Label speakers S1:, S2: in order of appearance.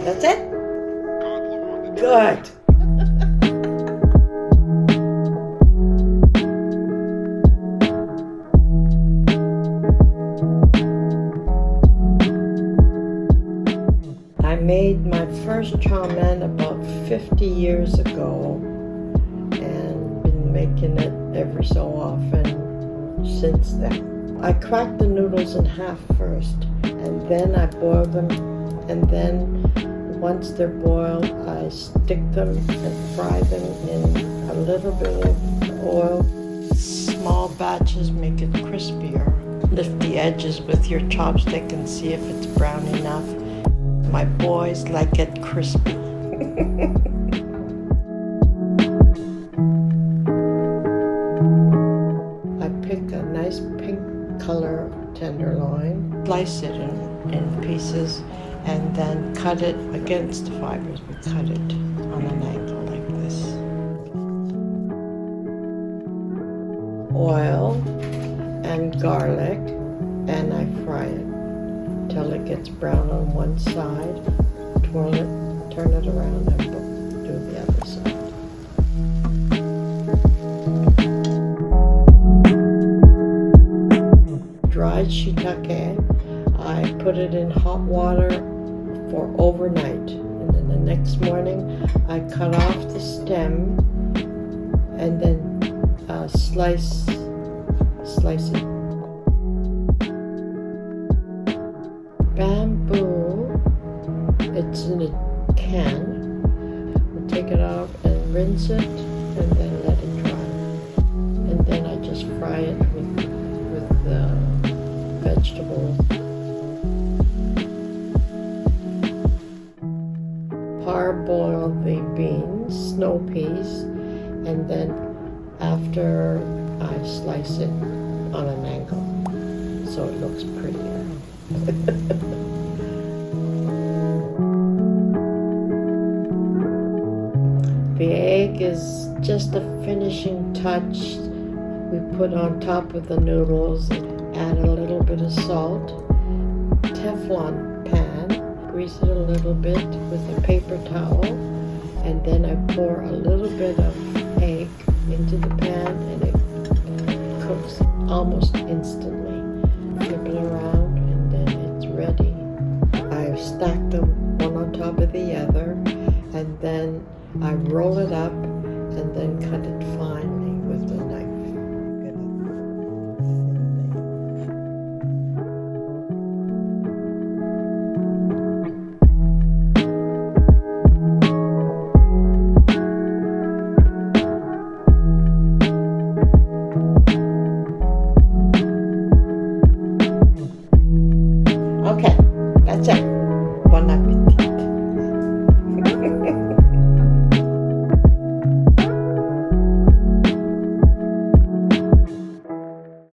S1: That's it? Good. I made my first chow mein about 50 years ago and been making it every so often since then. I crack the noodles in half first and then I boil them, and then once they're boiled I stick them and fry them in a little bit of oil. Small batches make it crispier. Lift the edges with your chopstick and see if it's brown enough. My boys like it crispy. I pick a nice pink color tenderloin, slice it in pieces, and then cut it against the fibers. We cut it on an angle like this. Oil and garlic, and I fry it till it gets brown on one side, turn it around and do the other side. Dried shiitake, I put it in hot water for overnight, and then the next morning I cut off the stem and then slice it. Bamboo, it's in a can. We take it out and rinse it and then let it dry. And then I just fry it with the vegetables. Parboil the beans, snow peas, and then after I slice it on an angle so it looks prettier. The egg is just a finishing touch. We put on top of the noodles, add a little bit of salt, Teflon pan, grease it a little bit with a paper towel, and then I pour a little bit of egg into the pan and it cooks almost instantly. Flip it around and then it's ready. I stack them one on top of the other, and then I roll it up and then cut it finely with a knife.